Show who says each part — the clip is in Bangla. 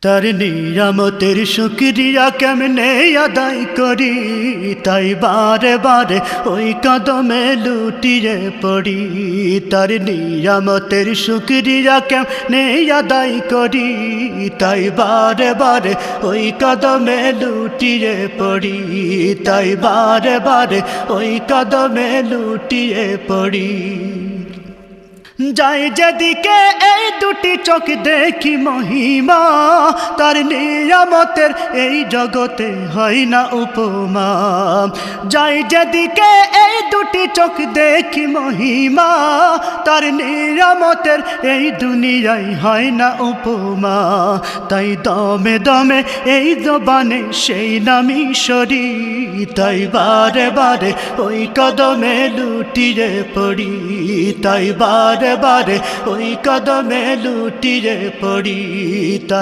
Speaker 1: তার নিয়ামতের শুকরিয়া কেমনে আদায় করি, তাই বারে বারে ওই কদমে লুটিয়ে পড়ি। তার নিয়ামতের শুকরিয়া কেমনে আদায় করি, তাই বারে বারে ওই কদমে লুটিয়ে পড়ি। তাই বারে বারে ওই কদমে লুটিয়ে পড়ি। যাই যেদিকে এই দুটি চোখ দেখি মহিমা, তার নিয়ামতের এই জগতে হয় না উপমা। যাই যেদিকে এই দুটি চোখ দেখি মহিমা, তার নিয়ামতের এই দুনিয়ায় হয় না উপমা। তাই দমে দমে এই জবানে সেই নামই সরি, তাই বারে বারে ওই কদমে লুটিয়ে পড়ি। তাই বারে বারে ওই কদমে লুটিয়ে পড়ি।